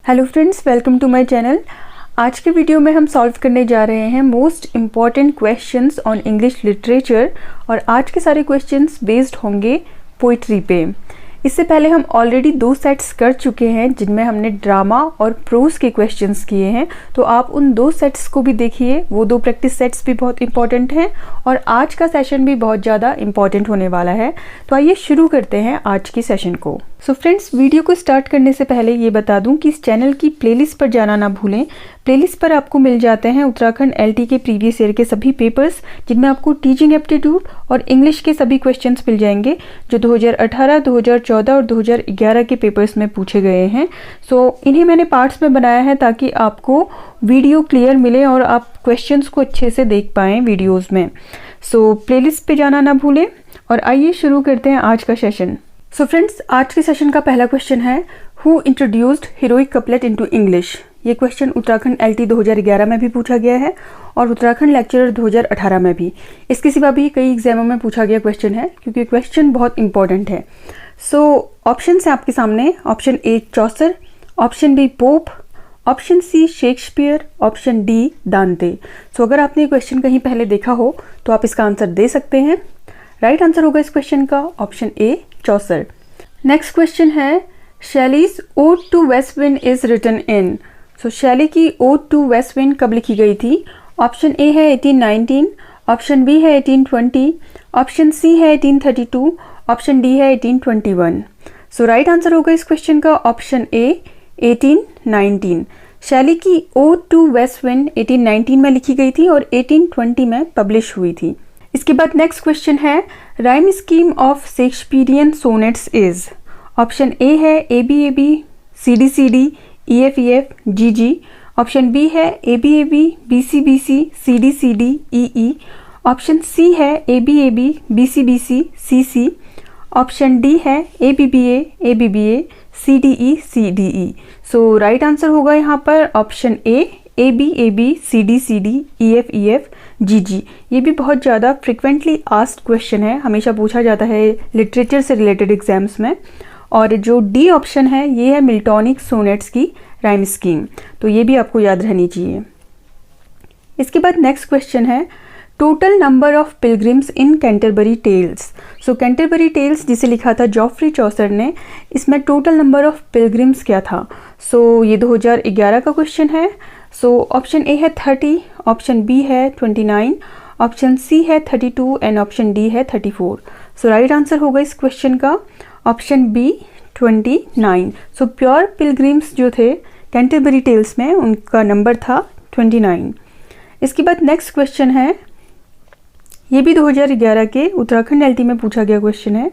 Hello friends, welcome to my channel. आज के video में हम सॉल्व करने जा रहे हैं most important questions on English literature और आज के सारे क्वेश्चंस बेस्ड होंगे पोइट्री पे। इससे पहले हम ऑलरेडी 2 सेट्स कर चुके हैं जिनमें हमने ड्रामा और प्रोज के क्वेश्चंस किए हैं, तो आप उन 2 सेट्स को भी देखिए। वो 2 प्रैक्टिस सेट्स भी बहुत इंपॉर्टेंट हैं और आज का सेशन भी बहुत ज़्यादा इंपॉर्टेंट होने वाला है। तो आइए शुरू करते हैं आज की सेशन को। सो फ्रेंड्स, वीडियो को स्टार्ट करने से पहले ये बता दूं कि इस चैनल की प्लेलिस्ट पर जाना ना भूलें। प्लेलिस्ट पर आपको मिल जाते हैं उत्तराखंड एलटी के प्रीवियस ईयर के सभी पेपर्स, जिनमें आपको टीचिंग एप्टीट्यूड और इंग्लिश के सभी क्वेश्चंस मिल जाएंगे जो 2018, 2014 और 2011 के पेपर्स में पूछे गए हैं। सो इन्हें मैंने पार्ट्स में बनाया है ताकि आपको वीडियो क्लियर मिले और आप क्वेश्चंस को अच्छे से देख पाएँ वीडियोज़ में। सो प्लेलिस्ट पे जाना ना भूलें और आइए शुरू करते हैं आज का सेशन। सो फ्रेंड्स, आज के सेशन का पहला क्वेश्चन है, who introduced heroic couplet into English. ये क्वेश्चन उत्तराखंड एलटी 2011 में भी पूछा गया है और उत्तराखंड लेक्चरर 2018 में भी। इसके सिवा भी कई एग्जामों में पूछा गया क्वेश्चन है क्योंकि क्वेश्चन बहुत इंपॉर्टेंट है। सो ऑप्शन है आपके सामने, option A Chaucer, option B Pope, option C Shakespeare, option D Dante. So अगर आपने ये क्वेश्चन कहीं पहले देखा हो तो आप इसका आंसर दे सकते हैं। राइट आंसर होगा इस क्वेश्चन का option A Chaucer. Next question है, Shelley's ode to west wind is written in. So Shelley की ओड टू वेस्ट विंड कब लिखी गई थी? ऑप्शन ए है 1819, ऑप्शन बी है 1820, ऑप्शन सी है 1832, ऑप्शन डी है 1821। सो राइट आंसर होगा इस क्वेश्चन का ऑप्शन ए 1819। शैली की ओड टू वेस्ट विंड 1819 में लिखी गई थी और 1820 में पब्लिश हुई थी। इसके बाद नेक्स्ट क्वेश्चन है, rhyme scheme of Shakespearean sonnets is. Option A है ABAB, CDCD, EFEF, GG। Option B है ABAB, BCBC, CDCD, EE। Option C है ABAB, BCBC, CC। Option D है ABBA, ABBA, CDE, CDE। So right answer होगा यहाँ पर option A ABAB, CDCD, EFEF, GG। ये भी बहुत ज़्यादा फ्रिक्वेंटली आस्क्ड क्वेश्चन है, हमेशा पूछा जाता है लिटरेचर से रिलेटेड एग्जाम्स में। और जो डी ऑप्शन है ये है मिल्टॉनिक सोनेट्स की राइम स्कीम, तो ये भी आपको याद रहनी चाहिए। इसके बाद नेक्स्ट क्वेश्चन है, total number of pilgrims in Canterbury Tales. So Canterbury Tales जिसे लिखा था जॉफ्री चौसर ने, इसमें टोटल नंबर ऑफ पिलग्रिम्स क्या था? सो ये 2011 का क्वेश्चन है। सो ऑप्शन ए है 30, ऑप्शन बी है 29, ऑप्शन सी है 32 एंड ऑप्शन डी है 34। सो राइट आंसर होगा इस क्वेश्चन का option B 29। So pure pilgrims जो थे कैंटरबरी टेल्स में उनका नंबर था 29। इसके बाद नेक्स्ट क्वेश्चन है, ये भी 2011 के उत्तराखंड एलटी में पूछा गया क्वेश्चन है,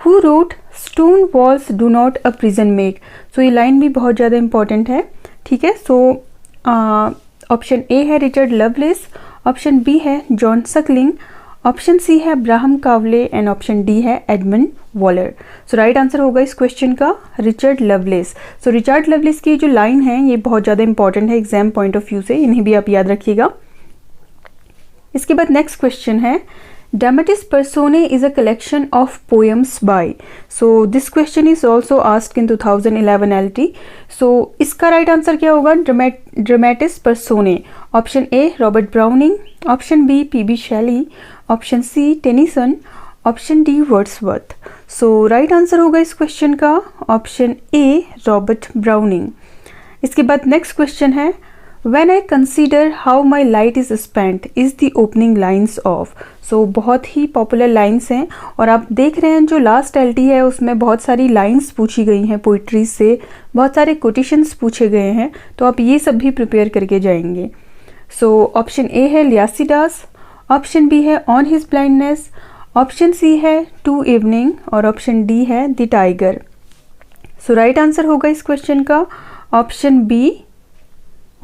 who wrote stone walls do not a prison make. So ये लाइन भी बहुत ज़्यादा इंपॉर्टेंट है, ठीक है। सो ऑप्शन ए है रिचर्ड लवलेस, ऑप्शन बी है जॉन सकलिंग, ऑप्शन सी है Abraham Kawale and option D है एडमंड वॉलर। सो राइट आंसर होगा इस क्वेश्चन का रिचर्ड लवलेस। सो रिचर्ड लवलेस की जो लाइन है ये बहुत ज़्यादा इंपॉर्टेंट है एग्जाम पॉइंट ऑफ व्यू से, इन्हें भी आप याद रखिएगा। इसके बाद नेक्स्ट क्वेश्चन है, Dramatis Personae is a collection of poems by। So this question is also asked in 2011 LT। So इसका राइट आंसर क्या होगा? Dramatis Personae। Option A Robert Browning, option B PB Shelley, option C Tennyson, option D Wordsworth. So right answer होगा इस question का option A Robert browning. इसके बाद next question है, When I consider how my light is spent is the opening lines of। सो बहुत ही popular lines हैं और आप देख रहे हैं जो लास्ट एलटी है उसमें बहुत सारी लाइन्स पूछी गई हैं पोइट्रीज से, बहुत सारे कोटेशंस पूछे गए हैं, तो आप ये सब भी प्रिपेयर करके जाएंगे। सो ऑप्शन ए है लियासीडास, ऑप्शन बी है on his blindness, option C है टू इवनिंग और ऑप्शन डी है the tiger. So right answer होगा इस क्वेश्चन का option B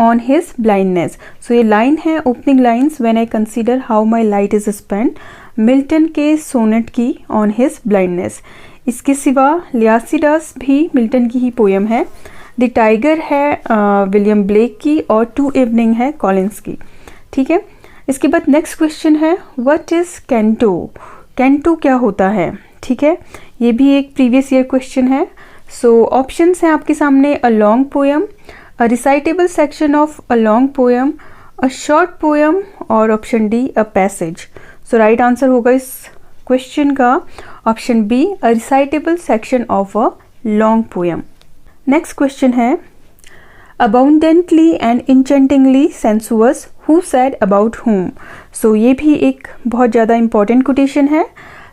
on his blindness. So ये लाइन है opening lines, when I consider how my light is spent, Milton के sonnet की ऑन हिज ब्लाइंडनेस। इसके सिवा लियासीडास भी मिल्टन की ही पोएम है, द टाइगर है विलियम ब्लेक की और टू इवनिंग है कॉलिंस की, ठीक है। इसके बाद नेक्स्ट क्वेश्चन है, व्हाट इज कैंटो। कैंटो क्या होता है, ठीक है, ये भी एक प्रीवियस ईयर क्वेश्चन है। सो ऑप्शंस हैं आपके सामने, a long poem, a recitable section of a long poem, a short poem और option D a passage. So right answer होगा इस क्वेश्चन का option B, a recitable section of a long poem. Next question है, abundantly and enchantingly sensuous, who said about whom? So ये भी एक बहुत ज़्यादा इंपॉर्टेंट कोटेशन है।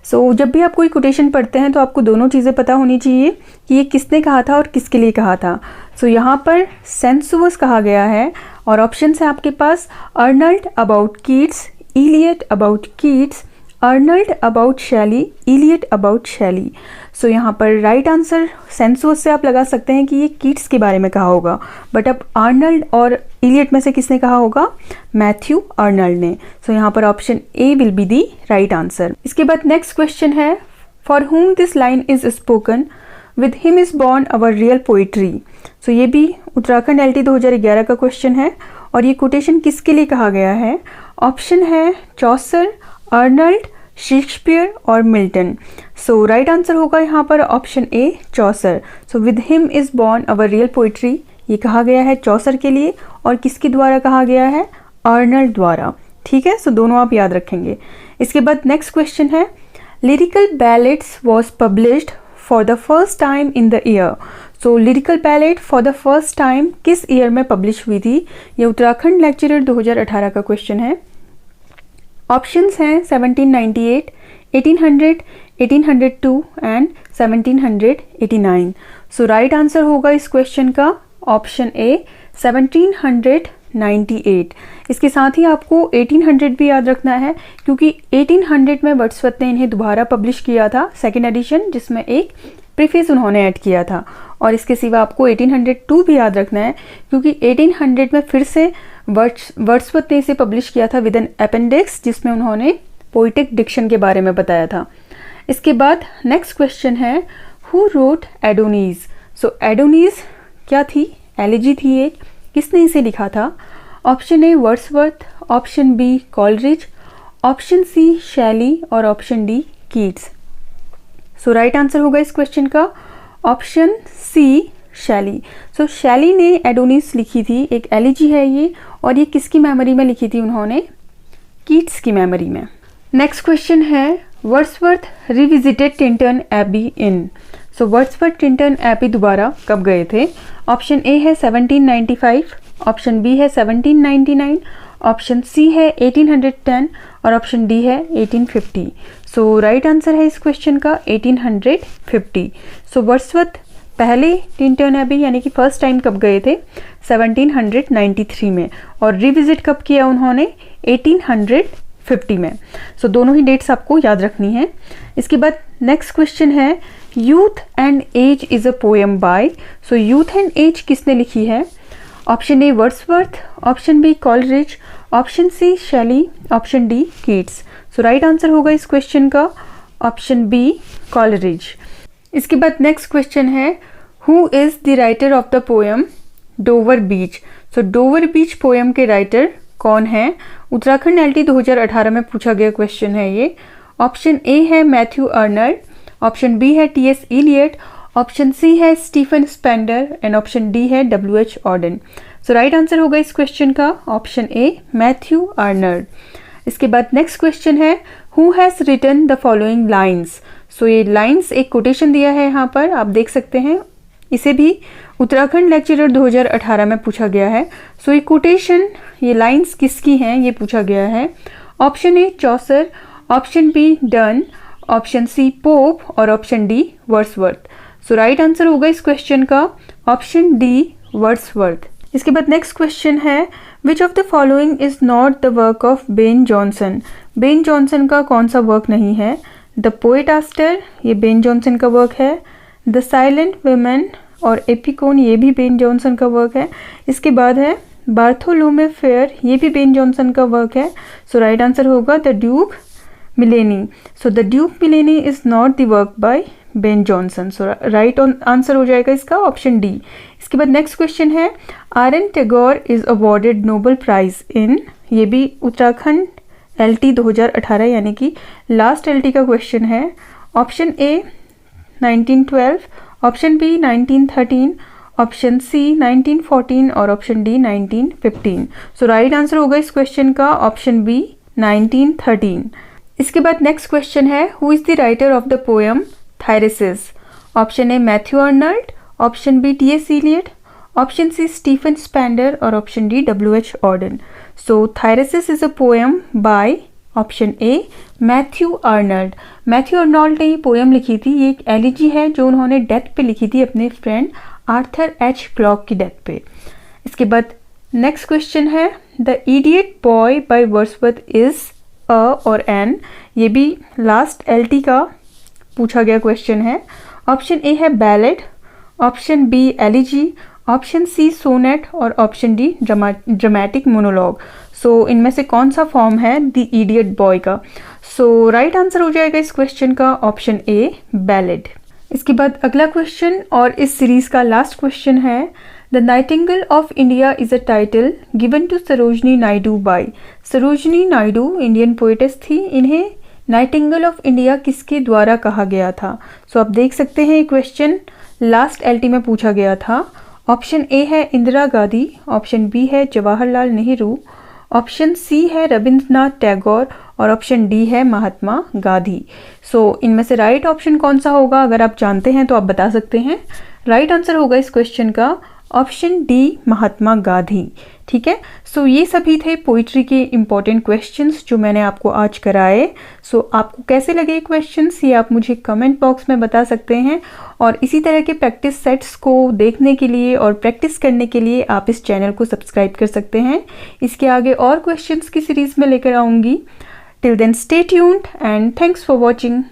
सो जब भी आप कोई कोटेशन पढ़ते हैं तो आपको दोनों चीज़ें पता होनी चाहिए कि ये किसने कहा था और किसके लिए कहा था। सो यहाँ पर सेंसुअस कहा गया है और ऑप्शन है आपके पास, Arnold about Keats, Eliot about Keats, Arnold about Shelley, Eliot about Shelley. So यहाँ पर राइट आंसर सेंसुअस से आप लगा सकते हैं कि ये कीट्स के बारे में कहा होगा, बट अब अर्नल्ड और इलियट में से किसने कहा होगा? मैथ्यू अर्नल्ड ने। सो यहाँ पर option A will be the right answer. इसके बाद नेक्स्ट क्वेश्चन है, for whom this line is spoken, with him is born our real poetry. So ये भी उत्तराखंड LT 2011 का क्वेश्चन है और ये कोटेशन किसके लिए कहा गया है? ऑप्शन है चौसर, अर्नल्ड, शेक्सपियर और मिल्टन। सो राइट आंसर होगा यहाँ पर option A, Chaucer. So with him is born our real poetry, ये कहा गया है चौसर के लिए और किसके द्वारा कहा गया है? अर्नल्ड द्वारा। ठीक है, सो दोनों आप याद रखेंगे। इसके बाद नेक्स्ट क्वेश्चन है, lyrical ballads was published for the first time in the year. So lyrical ballad for the first time किस ईयर में पब्लिश हुई थी? ये उत्तराखंड लेक्चरर 2018 का क्वेश्चन है। ऑप्शंस हैं 1798, 1800, 1802 एंड 1789। सो राइट आंसर होगा इस क्वेश्चन का ऑप्शन ए, 1798। इसके साथ ही आपको 1800 भी याद रखना है क्योंकि 1800 में वर्ड्सवर्थ ने इन्हें दोबारा पब्लिश किया था, सेकेंड एडिशन, जिसमें एक प्रीफेस उन्होंने ऐड किया था। और इसके सिवा आपको 1802 भी याद रखना है क्योंकि 1800 में फिर से वर्ड्सवर्थ ने इसे पब्लिश किया था विद एन अपेंडिक्स, जिसमें उन्होंने पोइटिक डिक्शन के बारे में बताया था। इसके बाद नेक्स्ट क्वेश्चन है, who wrote Adonais. So Adonais क्या थी? एलिजी थी एक, किसने इसे लिखा था? Option A Wordsworth, option B Coleridge, option C Shelley और option D Keats. So right answer होगा इस क्वेश्चन का ऑप्शन सी, शैली। सो शैली ने एडोनिस लिखी थी, एक एलिजी है ये, और ये किसकी मेमोरी में लिखी थी उन्होंने? कीट्स की मेमोरी में। नेक्स्ट क्वेश्चन है, वर्ड्सवर्थ रिविजिटेड टिंटन एबी इन। सो वर्ड्सवर्थ टिंटन एबी दोबारा कब गए थे? ऑप्शन ए है 1795, ऑप्शन बी है 1799, ऑप्शन सी है 1810 और ऑप्शन डी है 1850। सो राइट आंसर है इस क्वेश्चन का 1850। सो वर्ड्सवर्थ पहले टिंटन एबी यानी कि फर्स्ट टाइम कब गए थे? 1793 में, और रिविजिट कब किया उन्होंने? 1850 में। सो दोनों ही डेट्स आपको याद रखनी है। इसके बाद नेक्स्ट क्वेश्चन है, youth and age is a poem by. So youth and age किसने लिखी है? Option A Wordsworth, option B Coleridge, option C Shelley, option D Keats. So right answer होगा इस क्वेश्चन का ऑप्शन बी कॉलरिज। इसके बाद next question है, who is the writer of the poem Dover Beach. So Dover Beach poem के writer कौन है? Uttarakhand LT 2018 में पूछा गया क्वेश्चन है ये। ऑप्शन ए है मैथ्यू अर्नल्ड, ऑप्शन बी है TS इलियट, ऑप्शन सी है Stephen Spender and option D है WH Auden. So right answer होगा इस क्वेश्चन का ऑप्शन ए, मैथ्यू अर्नल्ड। इसके बाद नेक्स्ट क्वेश्चन है, who has written the following lines. So ये लाइन्स एक कोटेशन दिया है यहाँ पर, आप देख सकते हैं। इसे भी उत्तराखंड लेक्चरर 2018 में पूछा गया है। सो ये कोटेशन, ये लाइन्स किसकी हैं ये पूछा गया है। Option A Chaucer, option B Donne, option C Pope और option D Wordsworth. So right answer होगा इस क्वेश्चन का ऑप्शन डी वर्ड्सवर्थ। इसके बाद नेक्स्ट क्वेश्चन है, which of the following is not the work of Ben Jonson. Ben Jonson का कौन सा वर्क नहीं है? द पोएट आस्टर, ये बेन जॉनसन का वर्क है। द साइलेंट वुमेन और एपिकोन, ये भी बेन जॉनसन का वर्क है। इसके बाद है बार्थोलोमे फेयर, ये भी बेन जॉनसन का वर्क है। सो राइट आंसर होगा the Duke Milan. So the Duke Milan is not the work by Ben Jonson. So right answer हो जाएगा इसका ऑप्शन डी। इसके बाद नेक्स्ट क्वेश्चन है, RN Tagore is awarded Nobel prize in. ये भी उत्तराखंड LT 2018 यानी कि लास्ट LT का क्वेश्चन है। Option A 1912, option B 1913, option C 1914 और option D 1915। So right answer होगा इस क्वेश्चन का ऑप्शन बी 1913। इसके बाद नेक्स्ट क्वेश्चन है, who is the writer of the poem Thyrsis? Option A Matthew Arnold, option B T S. Eliot, option C Stephen Spender और option D W.H. Auden. So Thyrsis is a poem by option A Matthew Arnold. Matthew Arnold ने ये poem लिखी थी। ये एक elegy है जो उन्होंने डेथ पे लिखी थी, अपने फ्रेंड आर्थर H. क्लॉक की डेथ पे। इसके बाद नेक्स्ट क्वेश्चन है, the idiot boy by Wordsworth is a और एन। ये भी लास्ट LT का पूछा गया क्वेश्चन है। ऑप्शन ए है ballad, option B elegy, option C sonnet और option D dramatic monologue. So इनमें से कौन सा फॉर्म है द इडियट बॉय का? सो राइट आंसर हो जाएगा इस क्वेश्चन का ऑप्शन ए बैलेड। इसके बाद अगला क्वेश्चन और इस सीरीज का लास्ट क्वेश्चन है, the nightingale of India is a title given to Sarojini Naidu by. Sarojini Naidu Indian poetess थी, इन्हें नाइटिंगेल ऑफ इंडिया किसके द्वारा कहा गया था? सो आप देख सकते हैं ये क्वेश्चन लास्ट LT में पूछा गया था। ऑप्शन ए है इंदिरा गांधी, ऑप्शन बी है जवाहरलाल नेहरू, ऑप्शन सी है रविंद्रनाथ टैगोर और ऑप्शन डी है महात्मा गांधी। सो इनमें से राइट ऑप्शन कौन सा होगा? अगर आप जानते हैं तो आप बता सकते हैं। राइट आंसर होगा इस क्वेश्चन का ऑप्शन डी महात्मा गांधी। ठीक है, सो ये सभी थे पोइट्री के इम्पॉर्टेंट क्वेश्चंस जो मैंने आपको आज कराए। सो आपको कैसे लगे क्वेश्चंस ये आप मुझे कमेंट बॉक्स में बता सकते हैं, और इसी तरह के प्रैक्टिस सेट्स को देखने के लिए और प्रैक्टिस करने के लिए आप इस चैनल को सब्सक्राइब कर सकते हैं। इसके आगे और क्वेश्चंस की सीरीज में लेकर आऊँगी। Till then stay tuned and thanks for watching.